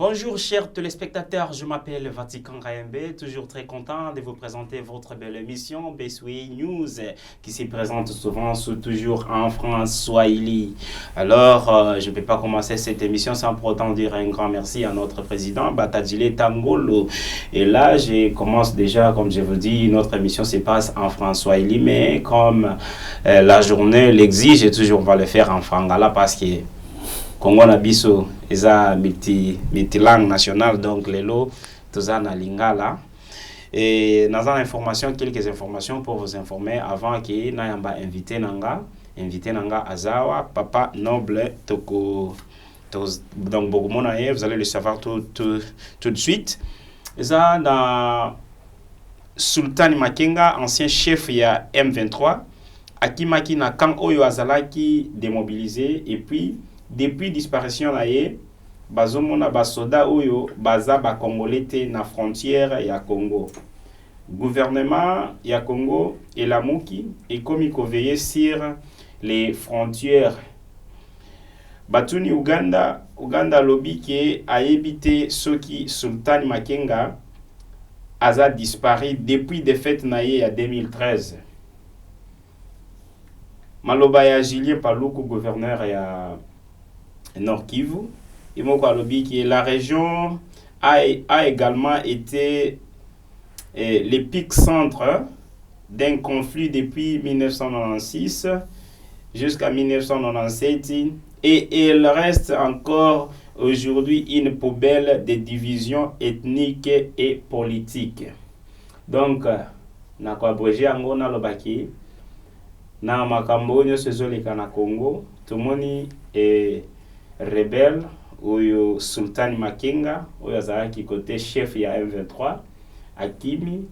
Bonjour chers téléspectateurs, je m'appelle Vatican KMB, toujours très content de vous présenter votre belle émission Besui News qui se présente souvent toujours en France Swahili. Alors, je ne peux pas commencer cette émission sans pour autant dire un grand merci à notre président Batadjile Tangolo. Et là, je commence déjà, comme je vous dis, notre émission se passe en France Swahili, mais comme la journée l'exige, toujours on va le faire en Frangala parce que Congo na biso eza multilangue nationale, donc lelo toza na lingala. Et dans l'information, quelques informations pour vous informer avant que nayamba invité nanga azawa papa noble toko donc bokumonaye, vous allez le savoir tout de suite. Eza dans Sultan Makenga, ancien chef ya M23, akimaki na camp oyo azalaki démobilisé, et puis depuis disparition na ye bazomona basoda oyo baza ba congolais na frontière ya Congo. Gouvernement ya Congo et la Muki et comme il veiller sur les frontières. Batuni Uganda lobby ke a évité soki Sultan Makenga a disparu depuis défaite na ye ya 2013. Maloba ya Julien Paluku, gouverneur ya Nord Kivu, et que la région a également été l'épicentre d'un conflit depuis 1996 jusqu'à 1997, et il reste encore aujourd'hui une poubelle de divisions ethniques et politiques. Donc, na ko abrégé ango na lobaki na makambo nyonso ezoleka na Congo, tomoni rebelle oyo Sultan Makenga oyo azalaki côté chef ya M23 akimi,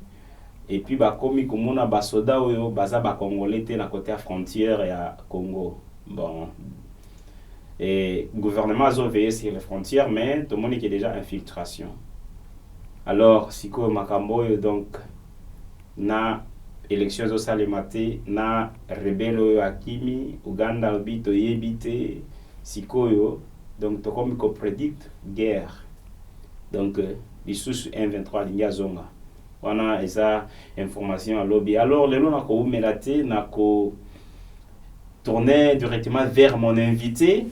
et puis bakomi komona basoda oyo baza ba congolais te na côté ya frontière ya Congo. Bon, et gouvernement a veillé sur les frontières, mais tout le monde est déjà infiltration. Alors siko makambo oyo, donc na élection zo salemate na rebelle oyo akimi Uganda obito yebite sikoyo, donc to comme ko predict guerre, donc lisusu M23 linga zonga wana eza information à lobby. Alors lelo na ko melate na ko tourner directement vers mon invité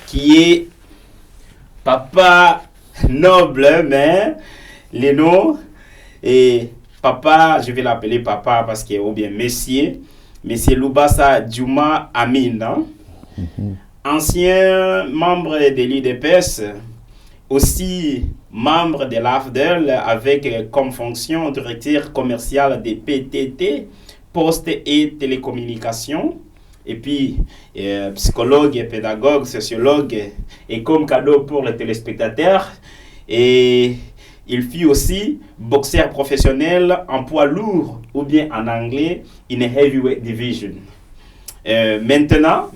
qui est papa noble, mais leno et papa, je vais l'appeler papa parce que ou bien monsieur Lubasa Djouma Amin, hein? Ancien membre de l'UDPS, aussi membre de l'AFDEL avec comme fonction directeur commercial des PTT, Poste et Télécommunications, et puis psychologue, pédagogue, sociologue, et comme cadeau pour les téléspectateurs, et il fut aussi boxeur professionnel en poids lourd, ou bien en anglais, in heavyweight division. Maintenant,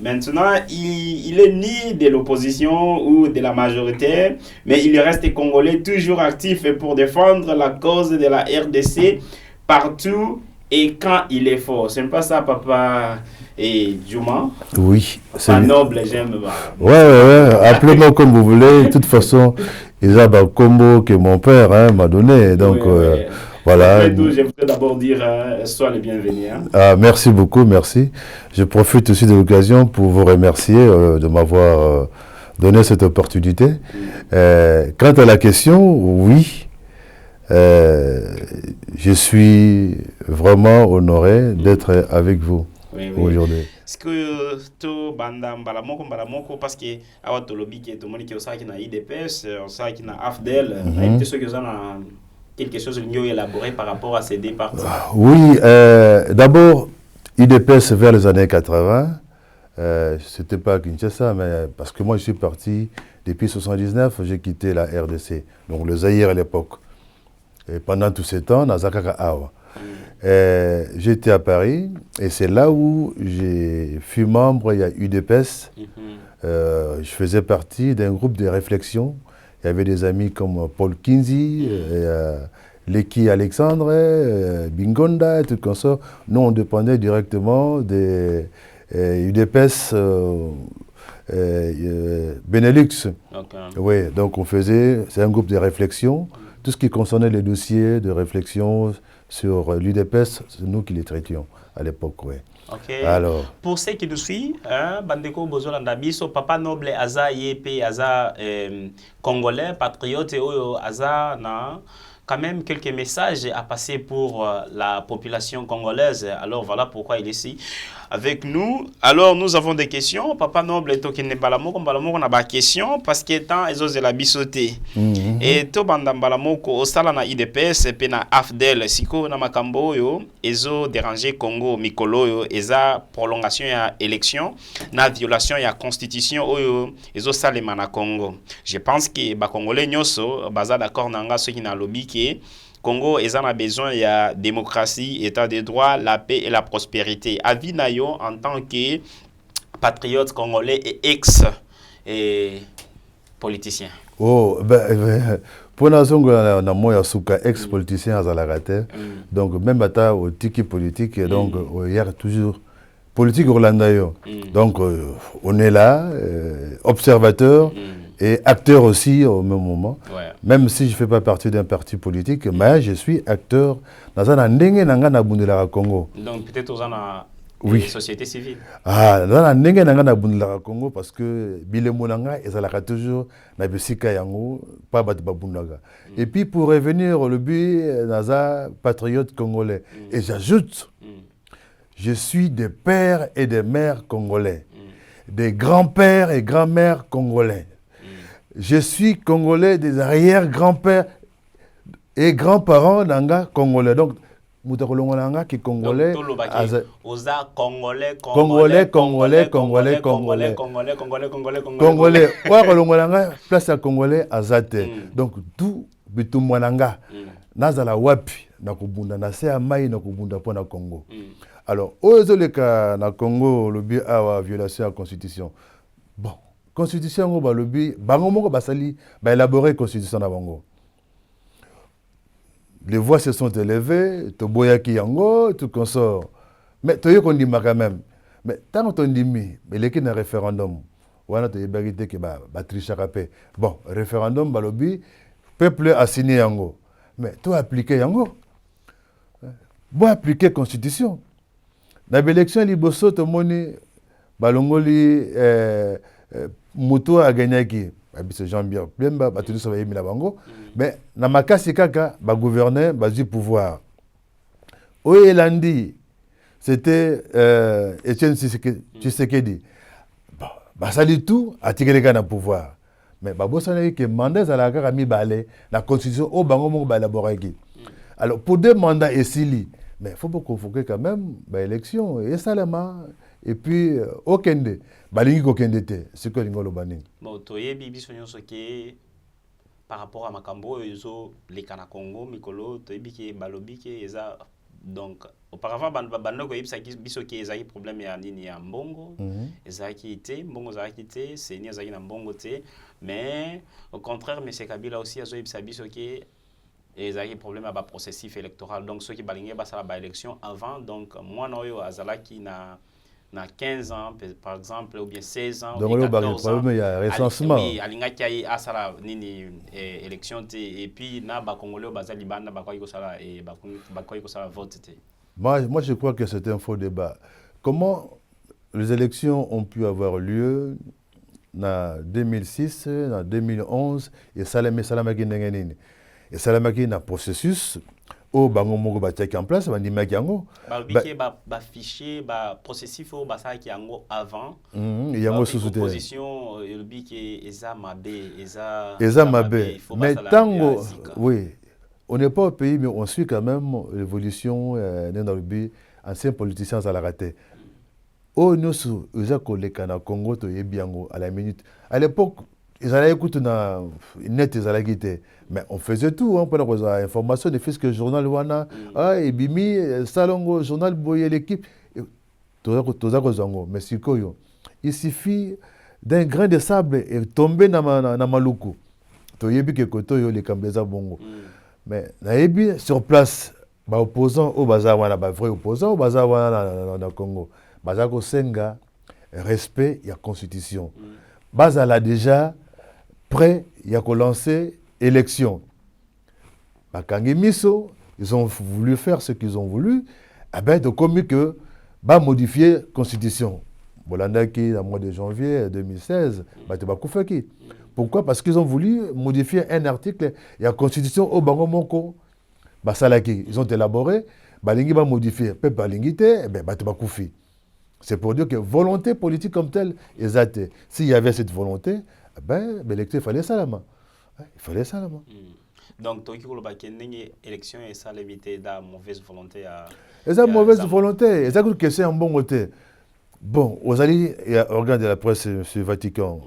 il est ni de l'opposition ou de la majorité, mais il reste congolais, toujours actif pour défendre la cause de la RDC partout et quand il est fort. C'est pas ça, papa et Djouma? Oui. C'est noble, j'aime. Ouais. Appelez-moi comme vous voulez. De toute façon, il y a un combo que mon père m'a donné. Donc, oui. Voilà. Après tout, je voudrais d'abord dire sois le bienvenu. Hein. Ah, merci beaucoup, merci. Je profite aussi de l'occasion pour vous remercier de m'avoir donné cette opportunité. Quant à la question, oui, je suis vraiment honoré d'être avec vous aujourd'hui. Est-ce que tu balamoko parce que awa to lobby qui tout le monde qui osaki na IDPS, osaki na AFDEL, et ceux qui ont quelque chose de mieux élaboré par rapport à ces deux parties? Oui, d'abord, IDPS vers les années 80, c'était pas à Kinshasa, mais parce que moi je suis parti depuis 1979, j'ai quitté la RDC, donc le Zaïre à l'époque. Et pendant tous ces temps, Nazakaka Awa. J'étais à Paris, et c'est là où j'ai fut membre, il y a UDPS. Je faisais partie d'un groupe de réflexion. Il y avait des amis comme Paul Kinzi, Leki Alexandre, Bingonda et tout comme ça. Nous, on dépendait directement des UDPS Benelux. Okay. Oui, donc on faisait, c'est un groupe de réflexion. Tout ce qui concernait les dossiers de réflexion sur l'UDPS, c'est nous qui les traitions à l'époque, oui. Ok. Alors, pour ceux qui nous suivent, Bandeko Bozolanda Biso, Papa Noble Aza Yepe Aza Congolais, patriote Oyo Aza na quand même quelques messages à passer pour la population congolaise. Alors voilà pourquoi il est ici avec nous. Alors nous avons des questions. Papa Noble Tokene Balamoko, Balamoko n'a pas de questions parce que tant ils osent la bisoter. Et to bandam Balamoko au sala na IDPS et na AFDEL siko na makambo yo ezo déranger Congo mikolo yo eza prolongation ya élection na violation ya constitution oyo ezo salema na Congo. Je pense que ba congolais nyoso baza d'accord nanga ceux qui na lobby que Congo a besoin de démocratie, état de droit, la paix et la prospérité. Avis Nayo en tant que patriote congolais et ex-politicien. Oh, pour la zone, on a ex-politicien à Zalarate. Donc, même au tiki politique, donc, il y a toujours politique Orlando. Donc, on est là, observateur. Et acteur aussi au même moment, même si je ne fais pas partie d'un parti politique, mais je suis acteur dans un ndenge nanga na bundela Congo. Donc peut-être aux société civile. Ah, dans un ndenge nanga na bundela Congo parce que bilemo nanga ezalaka toujours na bisika yango pas bat babundaga. Et puis pour revenir le but naza patriote congolais et j'ajoute je suis des pères et des mères congolais, des grands-pères et grand-mères congolais. Je suis congolais des arrière-grands-pères et grands-parents d'anga congolais. Donc, Moutakolongolanga qui est congolais. Oza congolais, congolais, congolais, congolais, congolais. Congolais. Ouakolongolanga, place à congolais azate. Donc, tout bitumwananga. Nazala wapi, nakubunda, nase amai nakubunda pour na Congo. Alors, ozoleka na Congo, le but à violation de la constitution. Bon. Constitution ngo balobi bango moko basali ba élaborer constitution na bango. Les voix se sont élevées, to boyaki yango, tout consort. Mais to yeko ndima quand même. Mais tant que ndimi, mais les na référendum. Wana to yebagité ke ba tricha kapé. Bon, référendum balobi peuple a signé yango. Mais to appliquer yango. Bon appliquer constitution. Na élection liboso to moni balongoli Moutou a gagné qui c'est Jean-Pierre Plemba, tout ça va y bango. Mais na makasi kaka ba gouverner, ba du pouvoir. Oyelandi, c'était Etienne Tshisekedi. Bah ça dit tout, a tiré les gars dans pouvoir. Mais bah bossa n'a que mandat à la kaka mi balé, la constitution au bango mo ba élaborer qui. Alors pour deux mandats et sili, mais faut pas convoquer quand même ba élection et salama. Et puis, Okende, Balingi Okende, c'est que l'ingolo bani. Bon, toye bibi sonyo soke par rapport à Makambo, yozo les Kana Congo, Mikolo, toye biki balobi ke eza donc auparavant bando ko yipsa biso ke eza problème ya nini ya mbongo, eza ki té, mbongo za ki té, c'est ni eza ki na mbongo té, mais au contraire monsieur Kabila aussi azo yipsa biso ke eza ki problème à ba processus électoral. Donc ceux qui balingi ba sala ba élection avant donc moi noyo azala ki na 15 ans, par exemple, ou bien 16 ans, donc, ou bien 14 ans. Il y a recensement. Oui, alinga qui a sala nini élection et puis na ba congolais baza libanda ba ko sala et ba ko sala vote. Moi je crois que c'est un faux débat. Comment les élections ont pu avoir lieu en 2006, en 2011 et Salamaki ndengenini. Et Salamaki na processus au bango moko bataki en place bandimaki yango ba fichier ba processus au basaki yango avant yango sous position le biki eza mabe mais tango oui on n'est pas au pays mais on suit quand même l'évolution dans le but anciens politiciens à la raté oh nous eza koleka na Congo to yebiango à la minute à l'époque ils allaient écouter na net ils allaient quitter mais on faisait tout hein pour avoir information de fait que journal wana et bimi salongo journal boye l'équipe toza kozango mais sikoyo il suffit d'un grain de sable et tomber na maluku to yebi ke koto yo les kambeza bongo mais na yebi sur place ba opposant au bazar wana ba vrai opposant au bazar wana na Congo bazar ko senga respect, il y a constitution. Bazala déjà prêt, il y a qu'à lancer élection. Bakangi Miso, ils ont voulu faire ce qu'ils ont voulu, eh ben, de comme que va modifier la constitution. Bolandaki, au mois de janvier 2016, pourquoi? Parce qu'ils ont voulu modifier un article, il y a la constitution au Bango Moko, Basalaki. Ils ont élaboré, Balingi va modifier, Pep Balingi te, eh ben, Batubakoufi. C'est pour dire que volonté politique comme telle, exacte. S'il y avait cette volonté, eh ben, l'électeur, il fallait ça la main. Il fallait ça la main. Donc, tu as dit élection et ça limité de mauvaise volonté à... Et ça, mauvaise volonté. Et ça, que c'est un bon côté. Bon, aux alliés, il y a organe de la presse sur Vatican.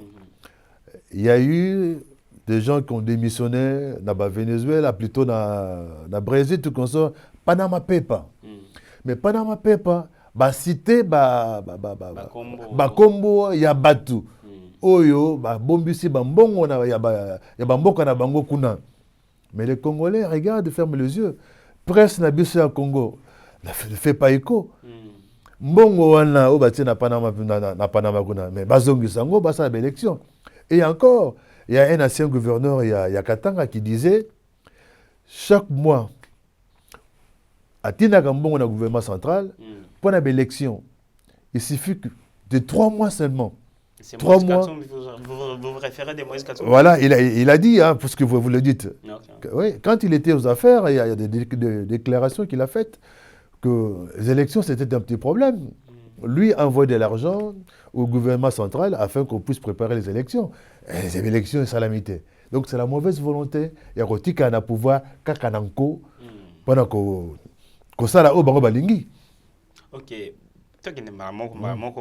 Il y a eu des gens qui ont démissionné dans le Venezuela, plutôt dans le Brésil, tout comme ça. Panama Paper. Mais Panama Paper, bah cité Kombo ya batu. Oyo ba bombisi ba mbongo na ya mboka na bango kuna. Mais les Congolais regardent, ferment les yeux. Presse na biso ya Congo ne fait pas écho. Mbongo wana o bati na Panama kuna, mais bazongi sango basa ba élection. Et encore, il y a un ancien gouverneur il y a Katanga qui disait chaque mois à Tinaka Mbongo na gouvernement central pour une élection, il suffit de 3 mois seulement. 3 mois. Vous vous référez de Moïse Katumbi? Voilà, il a dit, hein, parce que vous le dites. Okay. Oui, quand il était aux affaires, il y a des déclarations qu'il a faites que les élections, c'était un petit problème. Lui envoie de l'argent au gouvernement central afin qu'on puisse préparer les élections. Et les élections, c'est salamité. Donc c'est la mauvaise volonté. Il y a un a pouvoir, kakananko, pendant que ça là, au bango balingi. Ok.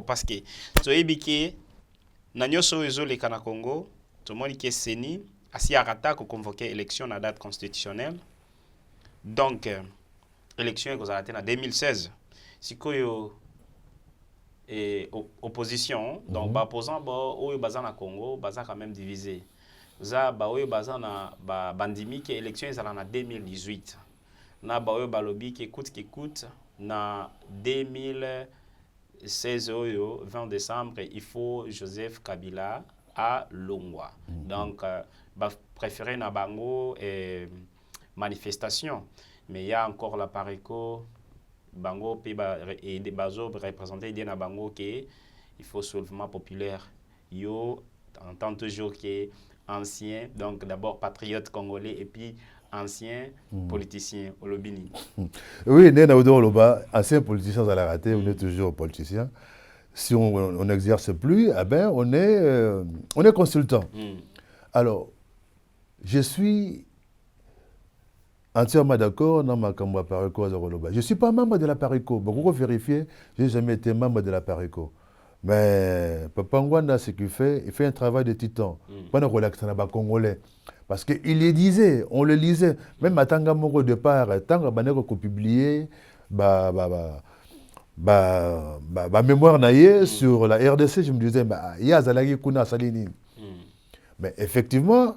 Parce que tu as dit que Nanyoso les Kana Congo, tout le monde qui est séni, assis à Rata pour convoquer l'élection à la date constitutionnelle. Donc, l'élection est en 2016. Si vous avez opposition, donc opposant au Bazan à Congo, Bazan quand même divisé. Za Bazan à Bandimi qui élection est en 2018. Na Balobi qui écoute na 2016 20 décembre, il faut Joseph Kabila à Longwa. Donc, préféré na bango et manifestation. Mais il y a encore la Pareco, bango et des bazo représentés na bango qui il faut soulèvement populaire. Yo entend toujours que ancien, donc d'abord patriote congolais et puis ancien politicien au Lobini. Oui, ancien politicien à la raté, on est toujours politicien. Si on n'exerce plus, eh ben, on est consultant. Alors, je suis entièrement d'accord dans ma campagne Pareco à Zoroloba. Je ne suis pas membre de la Pareco. Beaucoup vérifier, je n'ai jamais été membre de la Pareco. Mais Papa Ngwanda, ce qu'il fait, il fait un travail de titan. Pendant qu'on a Congolais. Parce qu'il le disait, on le lisait. Même à Tangamoko au départ, tant qu'on publié, mémoire naïe sur la RDC, je me disais, il y a Zalagi Kuna Salini. Mais effectivement,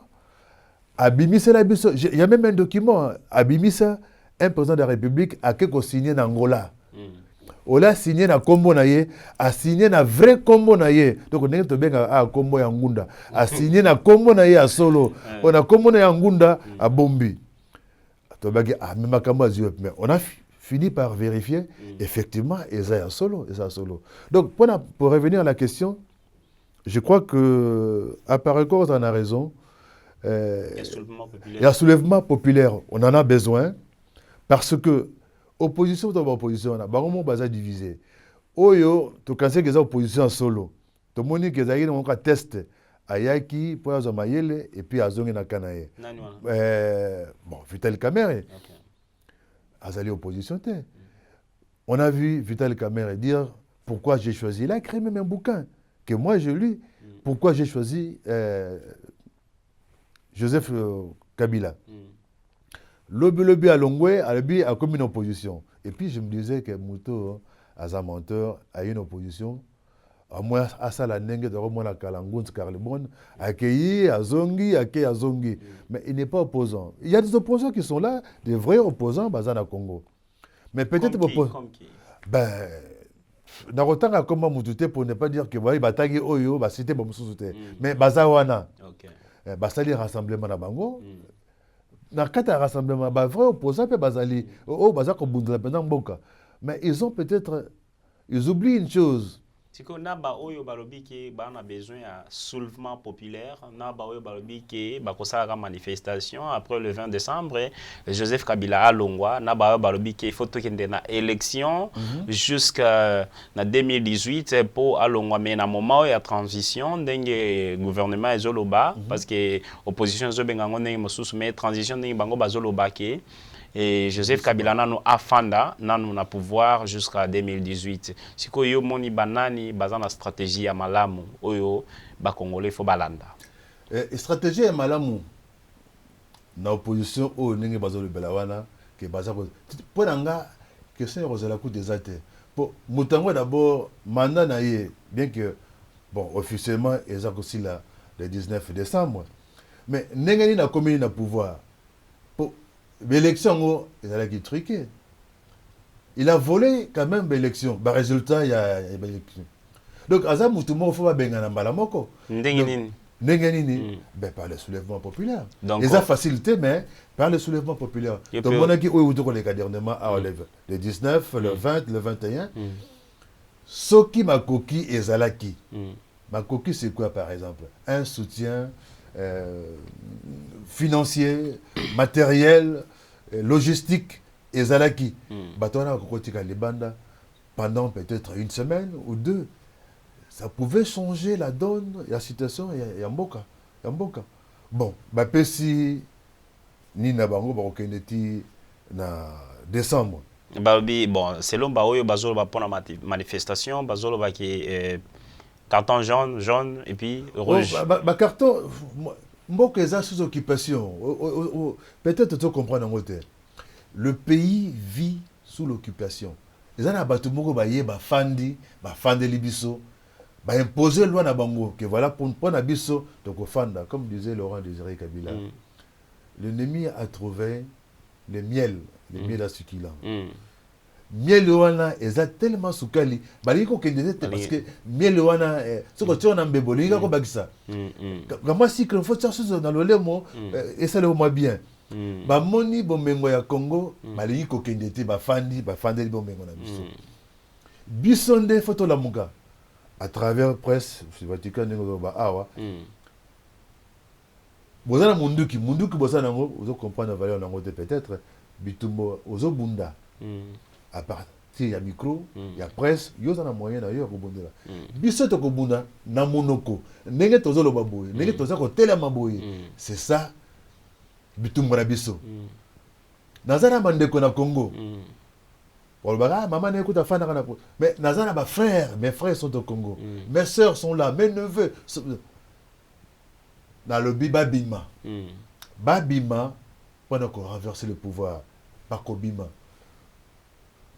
Abimisa, il y a même un document, Abimisa, un président de la République a quelque signé en Angola. On a signé na combo naye, a signé na vrai combo naye. Donc on est bien à combo ya Ngunda, a signé na combo naye à Solo. On a combo naye à Ngunda à Bombi. Mais on a fini par vérifier effectivement et à Solo, Donc pour revenir à la question, je crois que à Pareco on a raison. Il y a soulèvement populaire, on en a besoin parce que opposition dans l'opposition, on a vraiment besoin divisé. Oyo, tu sais que les oppositions solo. Tu sais que les gens ont test ayaki pour les Mayele et puis Azongi na Kanae. Bon, Vital Kamerhe. Azali opposition. On a vu Vital Kamerhe dire pourquoi j'ai choisi. Il a écrit même un bouquin que moi j'ai lu. Pourquoi j'ai choisi Joseph Kabila. Lobby à Longwe, a comme une opposition. Et puis je me disais que Mouto, à menteur, a une opposition. À moins à ça la nengue de Romana Kalangoun, Carlebon, accueilli à Zongi, à Zongi. Mais il n'est pas opposant. Il y a des opposants qui sont là, des vrais opposants basés à Congo. Mais peut-être comme qui? Ben, Narotanga comment moutouté pour ne pas dire que voilà batagi oyo ba cité ba mususuté mais bazawana OK. basali rassemblement na bango na kata rassemblement ba vrai opposant pe bazali bazako bundela pendant mboka mais ils ont peut-être ils oublient une chose. Siko naba oyo balobi ke ba na besoin à soulèvement populaire, naba oyo balobi ke ba kosala manifestation après le 20 décembre, Joseph Kabila a longwa, naba oyo balobi ke faut to kende na élection jusqu'à na 2018 pour alongwa mais na moment ya transition ndenge gouvernement ezoloba parce que opposition zo bengango ndenge mosusu mais transition ndenge bango bazoloba ke et Joseph Kabila nanu afanda nanu na pouvoir jusqu'à 2018. Siko yo moni banani baza na stratégie ya malamu oyo ba congolais fo balanda. Stratégie ya malamu na opposition o ndenge bazolo belawana ke baza ko ponanga question ya kozala coup des athées. Pour mutango d'abord mandat na ye bien que bon officiellement ezako sila le 19 décembre mais ndenge ni na commune na pouvoir l'élection, il a truqué. Il a volé quand même l'élection. Le résultat, il y a l'élection. Donc, Azam Moutoumou, il faut pas bengana malamoko. N'engenini, par le soulèvement populaire. Ils ont facilité, mais par le soulèvement populaire. Donc, on a dit, oui, le 19, le 20, le 21. Soki Makoki et Zalaki. Makoki, c'est quoi, par exemple? Un soutien financier, matériel, logistique et zalaki. Batona kokotika libanda pendant peut-être une semaine ou deux. Ça pouvait changer la donne, la situation et mboka. Bon, bapesi ni na bango bakokendeti na décembre. Bon, selon baoyo bazolo ba pona manifestation, bazolo ba ki carton jaune et puis rouge. Carton, mboka eza sous occupation. Peut-être tu comprends en côté. Le pays vit sous l'occupation. Les ana batu moko baye ba fandi libiso, ba imposer loi na bango que voilà pour na biso donc fanda comme disait Laurent Désiré Kabila. L'ennemi a trouvé le miel à succulent. Miel wana eza tellement sukali bali ko kendete parce que miel wana soko tona mbeboli ngako bakisa kama si que faut chercher dans le lemo et ça le moins bien ba moni bomengo ya Congo bali ko kendete ba fandi bomengo na biso bisonde photo la muka à travers presse Vatican ngo ba awa bozana munduki bozana ngo ozo comprendre la valeur nango peut-être bitumbo ozo bunda à partir il y a micro, il y a presse, il y a un moyen d'ailleurs pour bonder là. Biso to ko bunda na monoko, ndenge tozo lo baboye, ndenge tozo ko telema boye. C'est ça bitumba na biso. Nazana bandeko na Congo. Pour le maman n'écoute fana kana mais nazana ba frères, mes frères sont au Congo. Mes sœurs sont là, mes neveux dans le Babima. Babima pendant qu'on renverser le pouvoir, pas Kobima.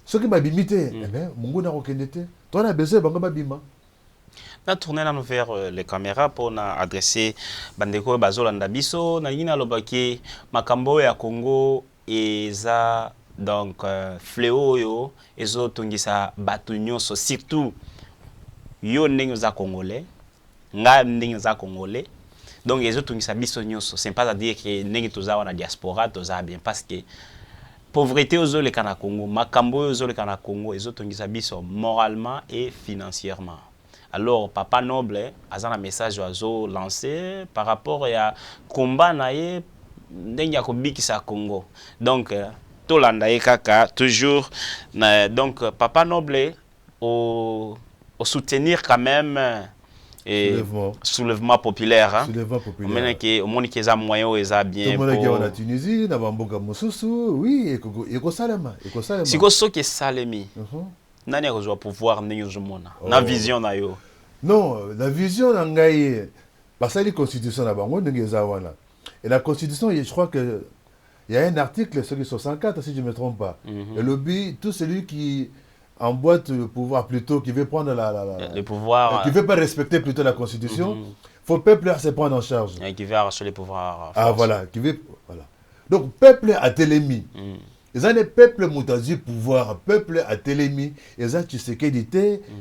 Ce qui m'a bimité, mon gars n'a aucun été. Toi, on a besoin de babima. On a tourné vers les caméras pour adresser Bandeko Bazolanda Biso. Na yina lobaki makambo ya Congo eza donc fléau yo ezo tungisa batu nyonso surtout yo ndenge za congolais nga ndenge za congolais donc ezo tungisa biso nyonso c'est pas à dire que ndenge toza wana diaspora toza bien parce que pauvreté aux le Kana Congo, makambo aux le Kana Congo, et autres biso moralement et financièrement. Alors papa noble, a un message oiseau lancé par rapport à combat naie n'enga ko bikisa Congo. Donc Tolanda kaka toujours donc papa noble au soutenir quand même soulèvement populaire hein. Soulèvement populaire. Maintenant que au monde qui est moyen est bien pour la Tunisie na bamboka mosusu oui eko salema siko soki salemi nani akozwa pouvoir ndenge ozomona na vision na yo non la vision na ngai basali constitution na bango ndenge eza wana et la constitution je crois que il y a un article sur 64 si je me trompe pas et lobby tout celui qui emboîte le pouvoir plutôt, qui veut prendre le pouvoir, qui veut pas respecter plutôt la constitution, faut le peuple se prendre en charge. Et qui veut arracher les pouvoirs. Ah voilà, qui veut voilà. Donc peuple a télémi. Ils ont des peuples moutazi pouvoir, peuple à Télémi, ils ont Tshisekedi,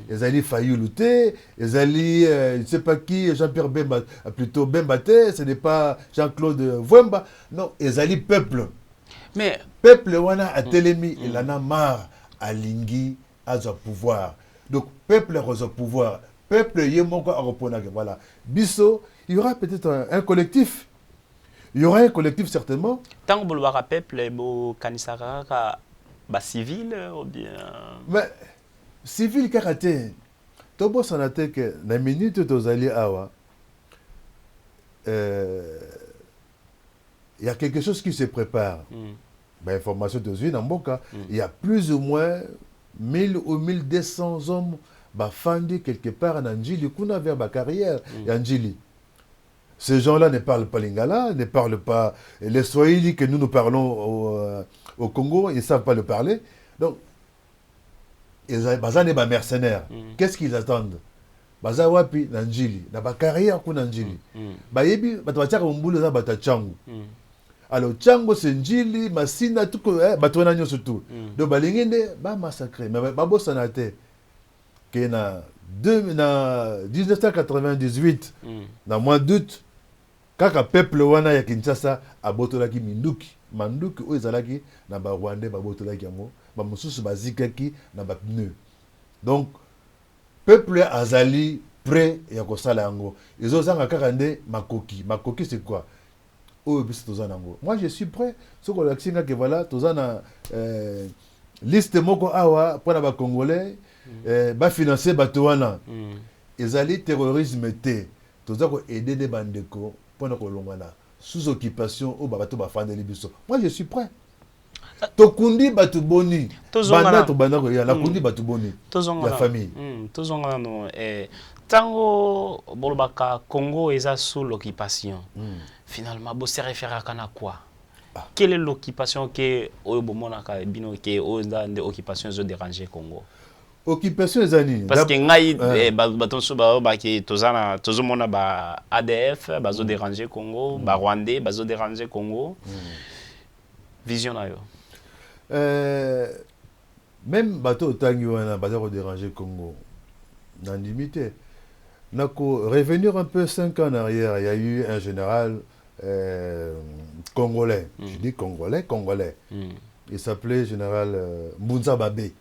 ils ont Fayoulou, ils ont je ne sais pas qui, Jean-Pierre Bemba, plutôt Bemba, ce n'est pas Jean-Claude Vwemba. Non, ils ont peuple. Mais Peuple wana à Télémi, il en a marre à Lingui, à son pouvoir. Donc, peuple a son pouvoir. Peuple yemoko à reponer. Voilà. Bisso, il y aura peut-être un collectif. Il y aura un collectif certainement. Tant que vous le peuple, vous kanisara civil ou bien. Mais civil karaté. Tobo sanate que na minute tozali awa. Il y a quelque chose qui se prépare. Ben, information de Zui Namboka, il y a plus ou moins 1000 ou 1200 hommes fondés quelque part en Anjili, qu'on a vers ma carrière, Anjili. Ces gens-là ne parlent pas lingala, ne parlent pas les Swahili que nous parlons au Congo, ils ne savent pas le parler. Donc, ils sont des mercenaires. Qu'est-ce qu'ils attendent? Baza wapi Nanjili, na ba carrière ko Nanjili. Ba yebi batwacha ko mbulu za batachangu. Alors Tchango c'est Njili, Masina tout bato na nyoso tout. Donc balingende ba massacré mais ba bosanate que na 1998 na mois d'août kaka peuple wana ya Kinshasa abotolaki minduki manduki oyo ezalaki na ba Rwandais babotolaki yango ba mususu bazikaki na ba pneu. Donc peuple azali prêt ya kosala yango ezozanga kaka nde makoki c'est quoi? Moi je suis prêt ce qu'on a que voilà tozana liste moko awa pour les Congolais ba financer batoana ezali terrorisme te tozako aider des bandeko pour kolongana sous occupation au bato ba fandeli biso. Moi je suis prêt. Tokundi batu boni banda to banda ko ya la kundi batu boni la famille tozonga no tango bolobaka Congo est sous l'occupation. Finalement bo se réfère à quoi? Quelle est l'occupation que oyobomonaka bino ke ozande occupation zo déranger Congo? Occupation ezani parce que ngai baton so ba ke tozana tozomona ba ADF bazo déranger Congo, ba Rwandais bazo déranger Congo. Vision na yo. Même bateau tangi wana bazo déranger Congo. Nan limité. Nako revenir un peu 5 ans en arrière, il y a eu un général congolais. Je dis congolais. Il s'appelait général Mbunza Babé.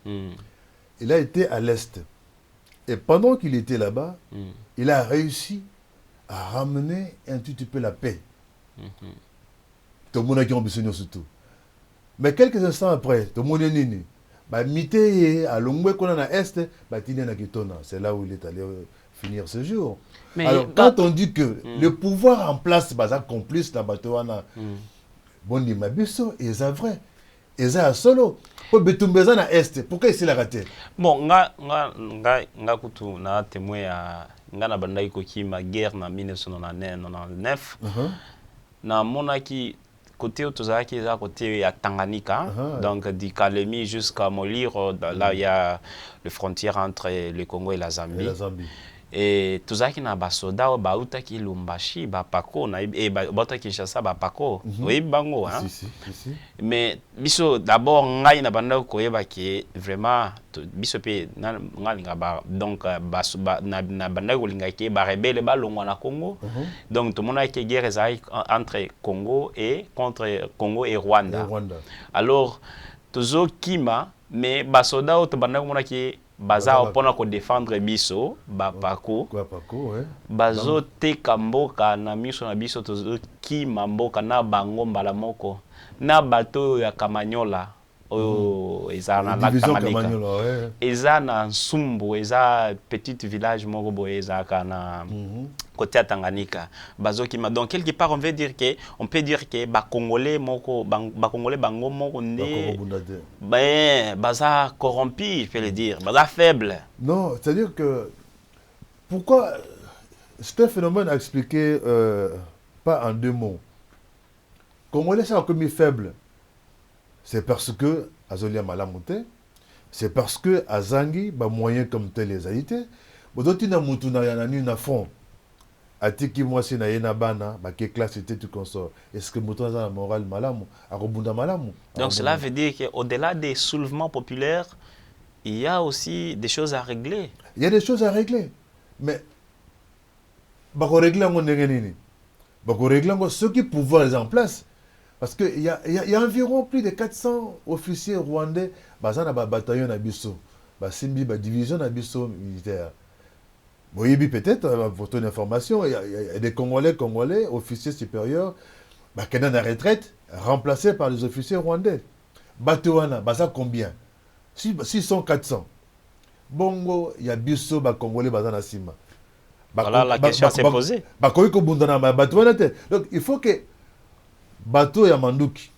Il a été à l'Est. Et pendant qu'il était là-bas, il a réussi à ramener un tout petit peu la paix. Tout le monde a qui ambitionné surtout. Mais quelques instants après, tout le monde est nini. Mité à Longwe qu'on a à l'Est, c'est là où il est allé finir ce jour. Mais alors, quand on dit que le pouvoir en place, c'est complice dans Batouana, bon, il m'a dit ça, et c'est vrai. Et ça, solo. Pourquoi il s'est raté? Bon, nga kutu na témoin ya nga na bandai ko ki ma guerre na 1999. Na monaki côté autozaki eza côté ya Tanganyika, donc du Kalemi jusqu'à Moliro, là il y a le frontière entre le Congo et la Zambie. Et tozaki na basoda bauta ki Lumbashi bapako na e bauta Kinshasa bapako oui bango hein. Si. Mais biso d'abord ngai na banda ko yeba ki vraiment biso pe na ngalinga ba donc na banda ko linga ki ba rebelle ba longwa na Congo. Donc tout le monde a que guerre entre Congo et contre Congo et Rwanda. Alors tozo kima mais basoda to banda ko mona ki baza opona ko défendre biso bapako bazo te kamboka na miso na biso to ki mamboka na bango mbala moko na bato ya Kamanyola oyo eza na Tanganyika eza na Nsumbu eza petit village moko boye eza kana côté à Tanganyika bazokima. Donc quelque part on peut dire que ba congolais moko ba congolais bango moko né baza corrompu, je peux le dire, baza faible. Non, c'est-à-dire que pourquoi c'est un phénomène à expliquer pas en 2 mots. Congolais sont comme faible. C'est parce que Azolia Malamonte, c'est parce que Azangi ba moyen comme tel les haïtés. Bodotina mutuna yanani na fond. atiki mwasi na ye na bana bake classe était tout consort. Est-ce que moto na moral malamu akobunda malamu? Donc cela veut dire qu'au-delà des soulèvements populaires, il y a aussi des choses à régler. Il y a des choses à régler. Mais bako régler ngo ndenge nini? Bako régler ngo ceux qui pouvoir les en place. Parce qu'il y a environ plus de 400 officiers rwandais dans un bataillon à Bisso, une division à Bisso militaire. Moyebi peut-être, pour ton information, il y a des Congolais, officiers supérieurs, qui sont en retraite, remplacés par les officiers rwandais. Batouana, ça combien? 600, 400. Bongo, il y a Bisso, Congolais, dans Sima. Voilà la question s'est posée. Donc il faut que bateau ya manduki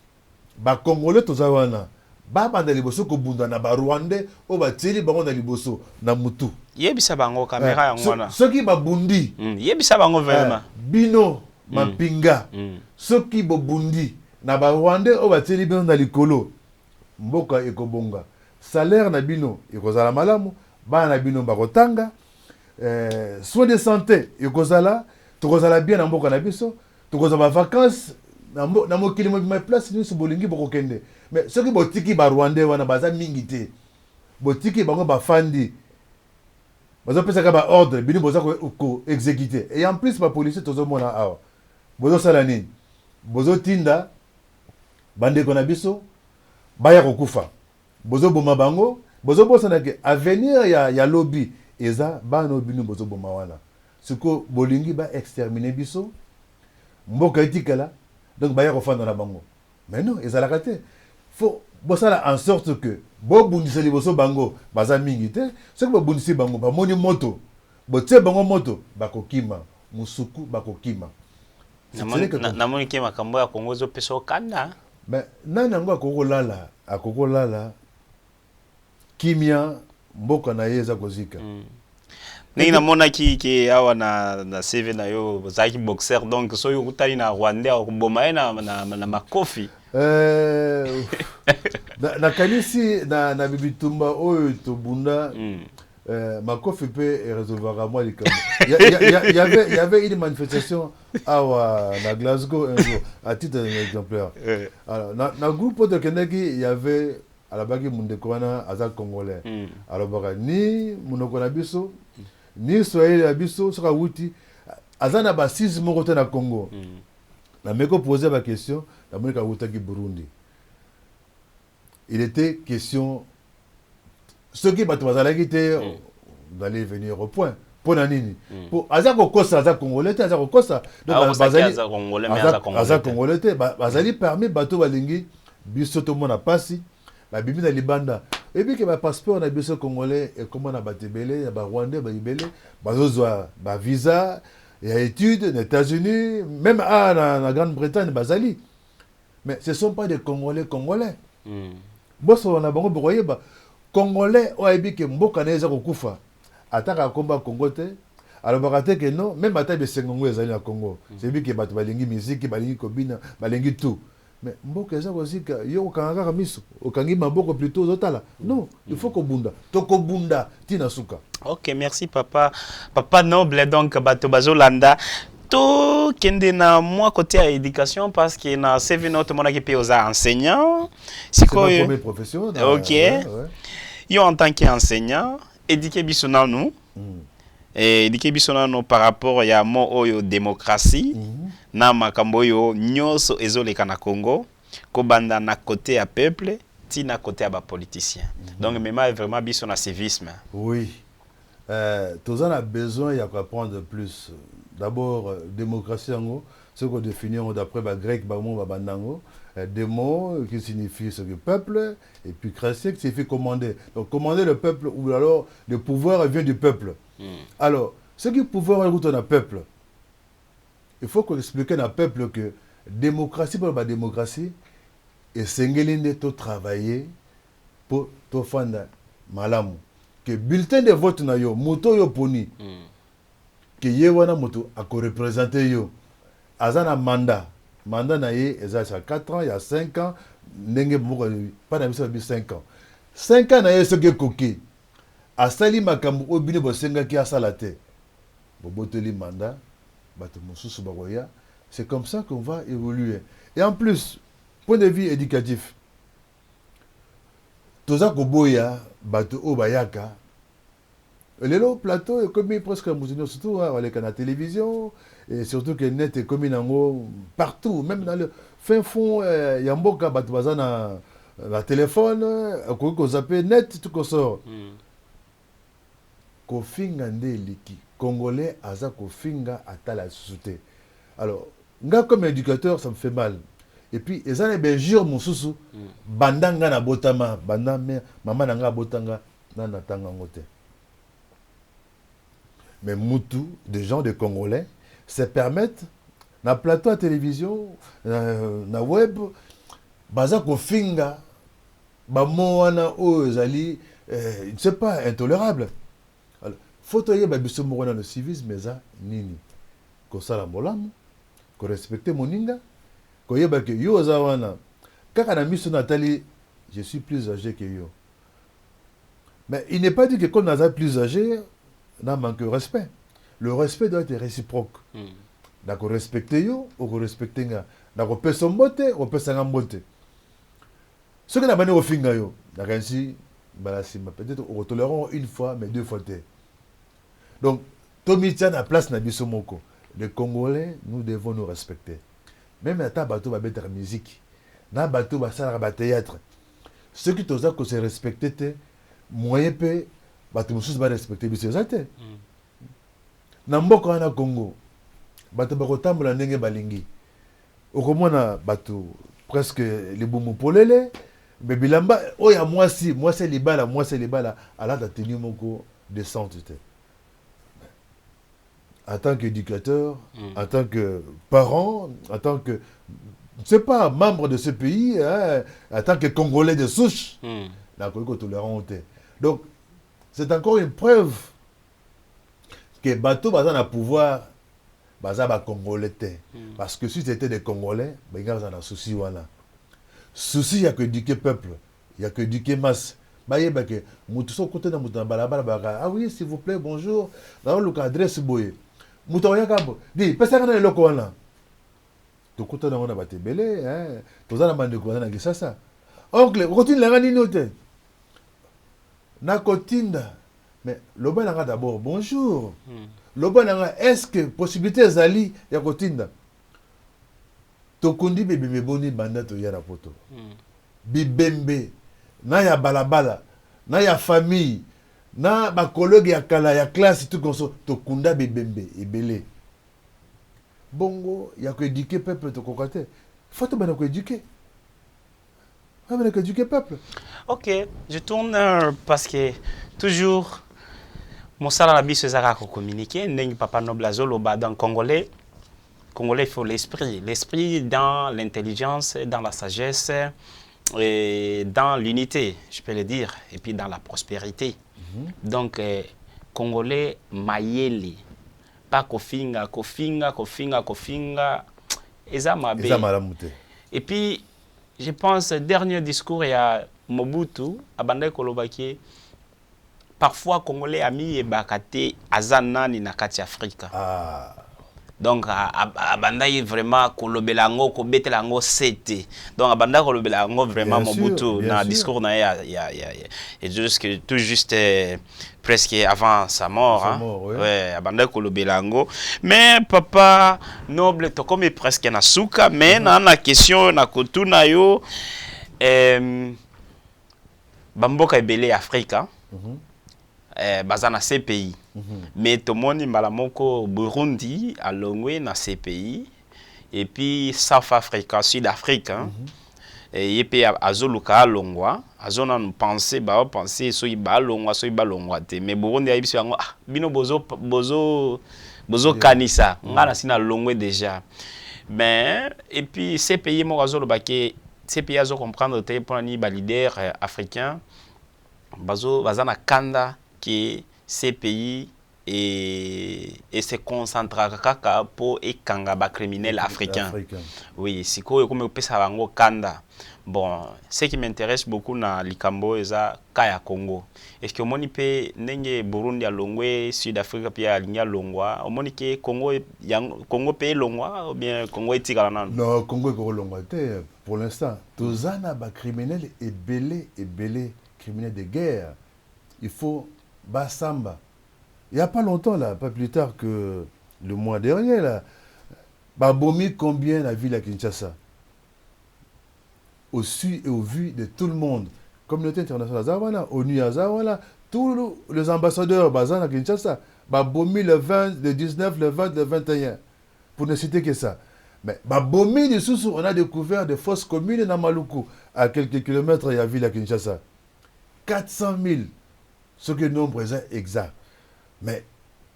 ba congolais tozawana ba banda liboso ko bunda na ba rwandais o ba teli bango na liboso na mutu yebisa bango caméra ya ngwana soki ba bundi yebisa bango vraiment bino mapinga soki bo bundi na ba rwandais o ba teli bino na likolo mboka ekobonga salaire na bino ekozala malamu ba na bino ba kotanga soins de santé ekozala tokozala bien na mboka na biso tokozala vacances na mokili ma place ni so bolingi bokokende mais soki botiki ba rwandais wana baza mingi te botiki bango bafandi bazo pesa ka ba ordre bini boza ko exécuter et en plus ba policier tozo mona awa bozo sala nini bozo tinda bande ko na biso baya kokufa bozo boma bango bozo bosana ke avenir ya lobby eza bano bino bozo boma wana siko bolingi ba exterminer biso mboka etikala. Donc, il faut faire bango. Mais non, ils ont la raté. Faut faire en sorte que, si vous avez des bango, vous avez des bango, si vous avez des bango, vous avez moto, vous avez bango moto, vous avez kima, musuku, vous avez kima. Namoni kima kambo ya Kongo zo peso kanda. Mais nani ngo akoko lala, kimia mboka na yeza kozika. Ni namona ki awa na CV na yo zaki boxer donc so yo kutali na Rwanda okuboma na makofi na kanisi na bibitumba oyo to bunda makofi pe réservoir moi les il y avait une manifestation awa na Glasgow un jour à titre d'exemplaire. Alors na groupe de Kenaki il y avait à la bagi mundekwana azak congolais. Alors baka ni munokona biso ni Swahili abiso sera wuti azana ba 6 moko te na Congo. Na meko poser la question na monika wutaki Burundi. Il était question ceux qui bato bazalaki te d'aller venir au point. Pour nanini pour azako kosa azak congolais te azako kosa donc bazali congolais mais azak congolais te bazali parmi bato balingi biso to mona pasi la bibi na libanda. Et puis que ma passeport na biso congolais et comment na batebele ya ba rwandais ba libélé bazozwa ba visa et études aux États-Unis même na Grande-Bretagne bazali mais ce sont pas des congolais boso na bango bokoye ba congolais o ebi ke mboka na eza kokufa ataka komba Congo te alors bakate que non même ata be sengongo ezali na Congo c'est bi ke bato balingi musique balingi kobina balingi tout. Mais mboka eza kozika yo okanga ka miso okangi maboko plutôt zotala non il faut ko bunda to ko bunda tina suka. OK, merci papa noble donc bato bazolanda to kende na moi côté à éducation parce que na CV note mona ki pe aux enseignants c'est ma première profession. OK ouais. Yo en tant qu'enseignant éduquer biso na nous et éduquer biso na nous par rapport ya mo oyo démocratie na makambo yo nyoso ezoleka na Congo ko banda na côté ya peuple ti na côté ya ba politicien. Donc même vraiment biso na civisme. Oui. Tous on a besoin y apprendre plus. D'abord démocratie ngo ce qu'on définit d'après ba grec ba mo ba bandango démo qui signifie ce que peuple et puis cratie qui signifie commander. Donc commander le peuple ou alors le pouvoir vient du peuple. Alors ce qui pouvoir est dans le peuple. Il faut qu'on explique à peuple que démocratie pour la démocratie et sengeli to travailler pour to fanda malamu que bulletin de vote na yo moto yo poni que ye wana moto a ko représenter yo azana mandat na ye eza 4 ans il y a 5 ans ndenge moko pas na biso 5 ans 5 ans na ye ce que koki asali makambo obine bosenga ki asala te boboteli mandat c'est comme ça qu'on va évoluer. Et en plus, point de vue éducatif, Toza Koboya, Bato Obayaka, le plateau est commis presque à Mousino, surtout avec la télévision, et surtout que net est commis partout, même dans le fin fond, il y a un beau cas, Bato Bazana, la téléphone, qu'on s'appelle net, tout qu'on sort. Kofinga Ndeliki, Congolais, Aza Kofinga, Ata la société. Alors, moi comme éducateur, ça me fait mal. Et puis, ils ont bien jure mon sousou, bandanga na botama, bandanga, maman nanga botanga, nana tanga ngote. Mais Moutou, des gens de Congolais, se permettent, na plateau à télévision, na web, baza kofinga, ba moana o ezali, je ne sais pas, intolérable. Alors, faut que ba biso mo na le civisme meza nini. Ko sala molamu, ko respecter moninga, ko yeba ke yo zawana. Kaka na miso natali, je suis plus âgé que yo. Mais il n'est pas dit que quand on est plus âgé, n'a manque de respect. Le respect doit être réciproque. D'accord, respecter yo, ou respecter nga. D'accord, peut son beauté, ou peut s'en beauté. Ce que n'a pas au finga yo, d'accord, ainsi, peut-être on tolérons une fois, mais 2 fois. Donc, Tommy tient la place na bisomoko. Les Congolais, nous devons nous respecter. Même à ta bateau va mettre musique, na bateau va faire théâtre. Ceux qui t'osent que c'est respecté, moyen peu. Bato mususu ba respecter biso zate. Na mboka na Congo, bato ba kotambola ndenge balingi. Okomona bato presque les bumu polele, mais bilamba oya mwasi libala, ala ta tenue moko décente. En tant qu'éducateur, en tant que parent, en tant que je sais pas, membre de ce pays, hein, en tant que Congolais de souche, la Congo tolérant. Donc c'est encore une preuve que bateau baza na pouvoir baza ba Congolais. Parce que si c'était des Congolais, ben ils ont un souci wana. Souci, il n'y a que éduquer peuple, il n'y a que éduquer masse. Ah oui, s'il vous plaît, bonjour. Dans le adresse boye. Moutoya kabo. Dis, pesa kana loko wana. To kota na wana batebele, hein. Tozana bande ko na gisasa. Oncle, continue la ngani note. Nakotinda. Mais loba nanga d'abord, bonjour. Loba nanga, est-ce que possibilité zali ya kotinda? Tokundi bebe meboni banda to yara poto. Bibembe. Na ya balabala. Na ya famille. Na ba collègue ya kala ya classe tout comme ça. Tokunda bibembe ebele. Bongo, ya ko éduquer peuple to kokate. Faut to bana ko éduquer. Bana ko éduquer peuple. Ok, je tourne parce que toujours mon salaire à biso ezaka ko communiquer ndenge papa noble azoloba dans congolais. Congolais, il faut l'esprit. L'esprit dans l'intelligence, dans la sagesse, et dans l'unité, je peux le dire, et puis dans la prospérité. Donc, Congolais, mayele. Pas kofinga, et puis, je pense, dernier discours, il y a Mobutu, Abandai Kolobaki. Parfois, Congolais ami et bakate azanani na kati Afrika. Donc, Abandai vraiment kolobelango, kobetelango sete. Donc, Abandai kolobelango vraiment Mobutu dans le discours et juste tout juste presque avant sa mort. Ouais, Abandai kolobelango. Mais papa noble, to comme presque na suka, mais na question na kotuna yo bamboka ebele Afrika. Bazana CPI. Mais tout le monde malamoko Burundi a longé na CPI et puis South Africa, Sud-Afrique. Et puis azoluka longwa, azona nous penser so iba longwa te. Mais Burundi a ibi yango bino bozo kanisa. Ngana sina longwe déjà. Mais et puis CPI mo azolobake CPI azo comprendre te pour ni ba leader africain bazana kanda que ces pays et et se concentre kaka pour ekanga ba criminel africain. Oui, siko comme pesa bango kanda. Bon, ce qui m'intéresse beaucoup na likambo eza kaya Congo. Est-ce que moni pe ndenge Burundi a longwe, Sud-Afrique pe alinga longwa, moni ke Congo Congo pe longwa ou bien Congo etikala nan? Non, Congo ko longwa te pour l'instant. Tozana ba criminel et belé criminels de guerre. Il faut basamba. Il n'y a pas longtemps là, pas plus tard que le mois dernier là, Babomi combien la ville à Kinshasa? Au su et au vu de tout le monde. Communauté internationale Zawala, ONU Zawala, tous les ambassadeurs basés à Kinshasa, Babomi le 20, le 19, le 20, le 21. Pour ne citer que ça. Mais Babomi du Soussou, on a découvert des fosses communes dans Maluku, à quelques kilomètres de la ville à Kinshasa. 400 000, ce que le nombre est exact. Mais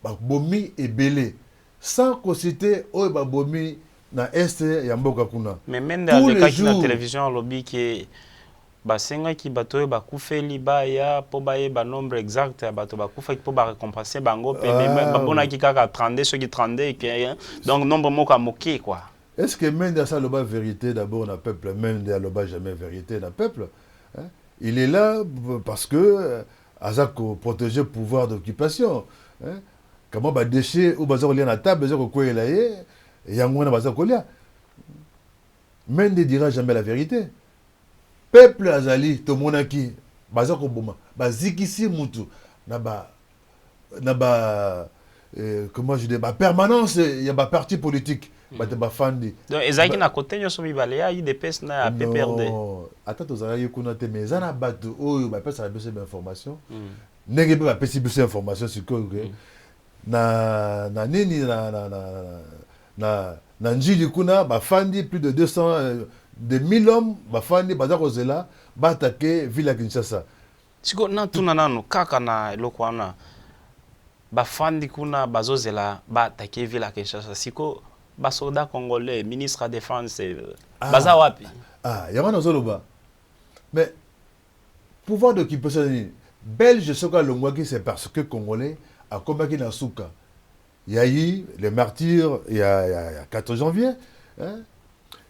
Babomi est belé. Sans citer oh Babomi na Est ya mboka kuna. Mais même dans le cas qui la télévision lobby qui basenga ki bato ba kufeli ba ya po ba ye ba nombre exact ya bato ba kufa po ba récompenser bango pe même babona ki kaka 32 ceux qui 32 donc nombre moka moké quoi. Est-ce que même dans ça le bas vérité d'abord na peuple même dans le bas jamais vérité na peuple hein? Il est là parce que Azako protéger le pouvoir d'occupation hein? Comment ba déchet ou bazar lien na table bazar ko elaye Yangwana Bazakolia. Mende ne dira jamais la vérité. Peuple Azali, Tomonaki, Bazako Boma, Bazikisi Moutou, comment je dis, permanence, il y a un parti politique, Fandi. Donc, Ezaki na côté, nous sommes balés, il y a des personnes à PPRD. Non, attends, vous avez écouté, mais ça n'a pas de oh, bah, ça a besoin d'informations. N'est pas besoin d'informations sur quoi, na nini na Njili kuna bafandi plus de 200 de 1000 hommes bafandi bazakozela batake ville ya Kinshasa. Siko na tuna nanu kaka na eloko wana bafandi kuna bazozela batake ville ya Kinshasa. Siko basoda congolais ministre de défense baza wapi? Yamana zoloba. Mais pouvoir d'occupation belge ce que longwaki c'est parce que congolais a combattu na souka. Il y a eu les martyrs il y a 4 janvier. Hein?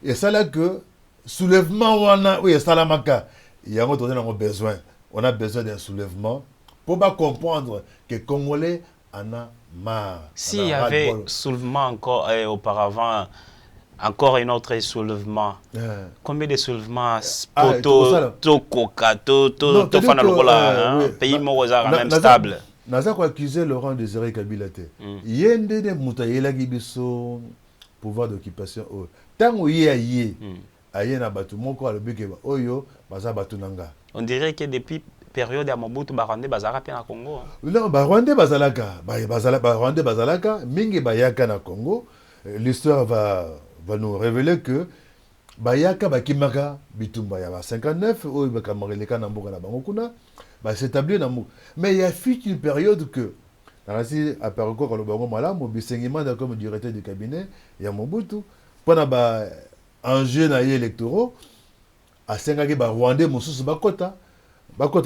Et ça là que soulèvement, oui, Salamaka, il y a besoin. On a besoin d'un soulèvement pour pas comprendre que les Congolais en a marre. S'il y avait soulèvement encore auparavant, encore un autre soulèvement, combien de soulèvements Tokoka, pays Morosa, même stable. Naza ko accuser Laurent Désiré Kabila te. Yende de mutayela gibiso pouvoir d'occupation. Tant où y aye na batu moko alobike oyo baza batu nanga. On dirait que depuis période à Mobutu Barande bazara pe na Congo. Non, Rwandais bazalaka, Rwandais bazalaka, mingi bayaka na Congo. L'histoire va nous révéler que bayaka bakimaka bitumba ya 59 oyo bakamareleka na mboka na bango kuna. S'établir dans le mais il y a une période que, à Paraguay, quand le baron malam, au bisengiment comme directeur du cabinet, il y a Mobutu, pendant enjeu électoraux, à Sengaki, Rwandais, Moussous, Bakota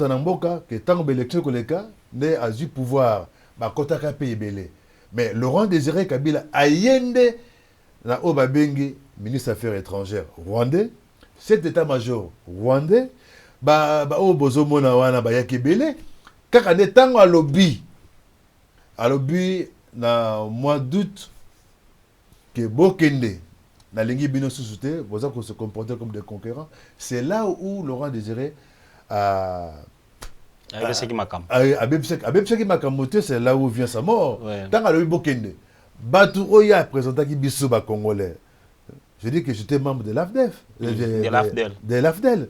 Namboka, qui est tant d'élections que les cas, n'est à du pouvoir, Bakota Kapé belé. Mais Laurent Désiré Kabila, Ayende, na Obabengi, ministre des Affaires étrangères rwandais, cet état-major rwandais, o bozomo na wana ba yakebele kaka ne tango alobi na mois d'août que bokende na lingi bino susute boza ko se comporter comme des conquérants. C'est là où Laurent Désiré Abebseki Makamote, c'est là où vient sa mort. Tango alobi bokende batu oya présentant ki biso ba congolais. Je dis que j'étais membre de l'AFDEF, de l'AFDEL.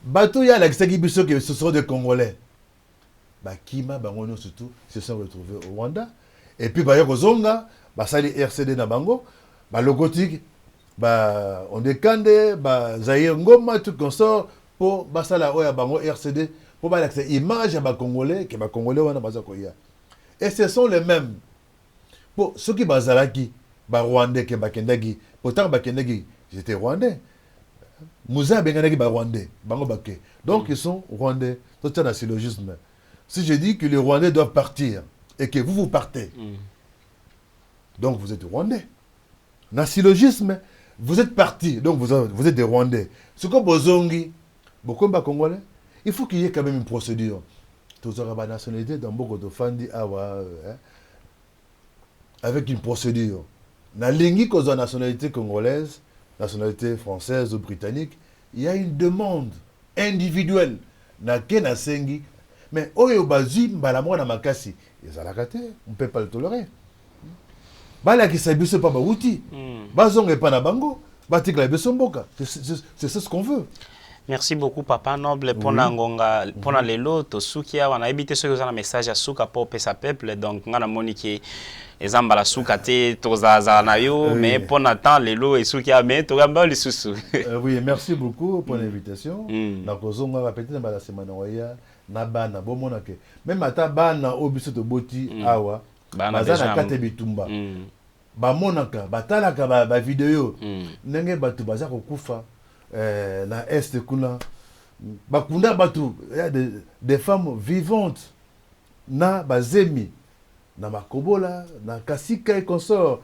Bateau ya la biso que ce sont des Congolais. Bakima bangono surtout se sont retrouvés au Rwanda et puis ba yokozonga ba sali RCD na bango ba logotique on décande ba Zaïre Ngoma tout consort pour ba sala oya bango RCD pour ba l'accès image ba Congolais que ba Congolais wana baza koya. Et ce sont les mêmes pour ceux qui bazalaki ba Rwandais que bakendagi pourtant bakendagi j'étais Rwandais. Moussa Benganagi ba Rwandais, bango baké. Donc ils sont Rwandais. C'est un syllogisme. Si je dis que les Rwandais doivent partir et que vous partez, donc vous êtes Rwandais. Dans le syllogisme, vous êtes parti, donc vous êtes des Rwandais. Ce que Bozongi, beaucoup de Congolais, il faut qu'il y ait quand même une procédure. Tous les nationalités dans beaucoup de Fandi avec une procédure. Dans la nationalité congolaise, nationalité française ou britannique, il y a une demande individuelle. Mais oyo bazui mbalamoa na makasi, on ne peut pas le tolérer. Bala qui s'abuse pas bauti. Bazonge pas na bango, batikla besomboka. C'est ce qu'on veut. Merci beaucoup Papa Noble pour ngonga pour les lots sukia wana ebité ceux qui ont un message à suka pour pesa peuple donc ngana moniki ezamba la suka te tozaza na yo mais pour nattant les lots et sukia mais to gamba li susu. Oui, merci beaucoup pour l'invitation. Na kozonga va peut-être na la semaine oya na bana bomona ke même ata bana obiso to boti awa bazana kate bitumba. Ba monaka batalaka ba vidéo ndenge batu baza kokufa na est kuna bakunda batu des femmes vivantes na bazemi na makobola na kasika et consort.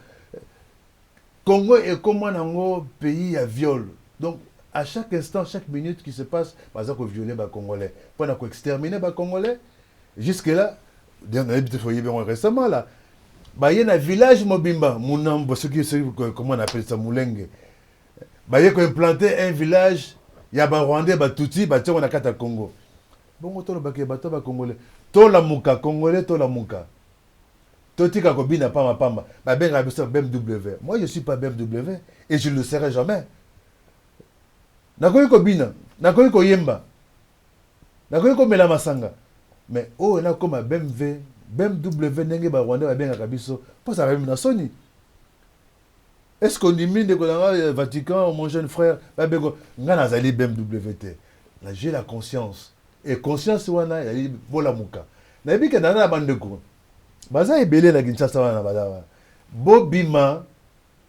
Congo est comme un pays à viol, donc à chaque instant, chaque minute qui se passe baza ko violer ba congolais pour na ko exterminer ba congolais jusque là récemment là ba y a un village mobimba munambo comment on appelle ça mulenge. Il faut implanter un village, il y a des Rwandais, des Tutsis, des Tchèques, des Kata Congo. Bon, tout le monde Congolais. Tout le monde Congolais, tout le monde. Tout le monde n'a pas ma BMW. Moi, je ne suis pas BMW et je ne le serai jamais. Nakoy Kobina, Nakoy Koyemba, Nakoy Komela Masanga. Mais oh, on a comme BMW, Nenge Rwandais, Ben Kabiso, pour ça, même Sony. Est-ce qu'on dit le Vatican, mon jeune frère, j'ai la conscience. Et conscience, c'est que bola muka. Na bi que na bande ko. Baza ebele la Kinshasa wana bala. Bobima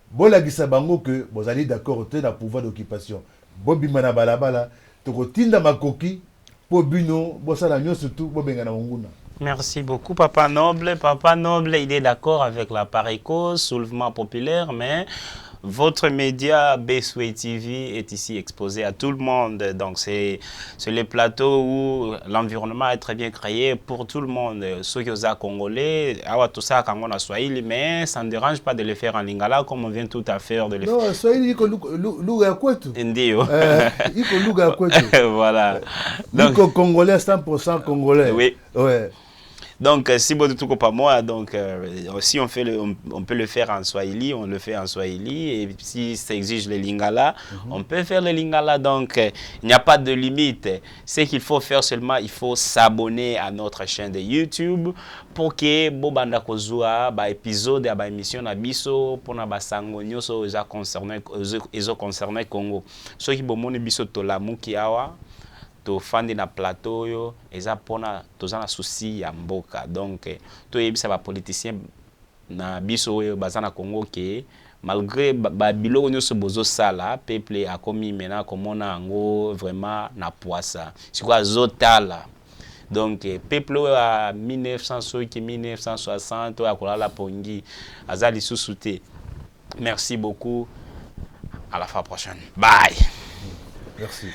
bola gisa bango que vous allez d'accord te na pouvoir d'occupation. Bobima na balabala to kotinda makoki po bino bosala nyo surtout bobenga na nguna. Merci beaucoup, Papa Noble. Papa Noble, il est d'accord avec la pareille cause, soulèvement populaire, mais votre média Besway TV est ici exposé à tout le monde. Donc, c'est le plateau où l'environnement est très bien créé pour tout le monde. Ceux qui sont congolais, tout ça, quand on a Swahili, mais ça ne dérange pas de le faire en lingala comme on vient tout à faire de le faire. Non, Swahili, il faut louga kwetu. Ndio. Il faut louga kwetu. Voilà. Donc, congolais, 100% congolais. Oui. Ouais. Donc, si bon tout pas moi, donc si on fait on peut le faire en Swahili, on le fait en Swahili, et si ça exige le lingala, on peut faire le lingala. Donc, il n'y a pas de limite. Ce qu'il faut faire seulement, il faut s'abonner à notre chaîne de YouTube pour que bobanda kozua ba épisode ba émission na biso pour na basango nyoso eza concerné Congo. Ceux qui bomoni biso to lamuki awa to fandi na plateau yo eza pona tozana souci ya mboka. Donc to yebisa ba politicien na biso oyo bazana Congo ke malgré ba biloko nyoso bozo sala peuple akomi mena komona ngo vraiment na poisa sikwa zotala. Donc peuple à 1960 à kolala pongi azali sous-souté. Merci beaucoup, à la fois prochaine, bye. Merci.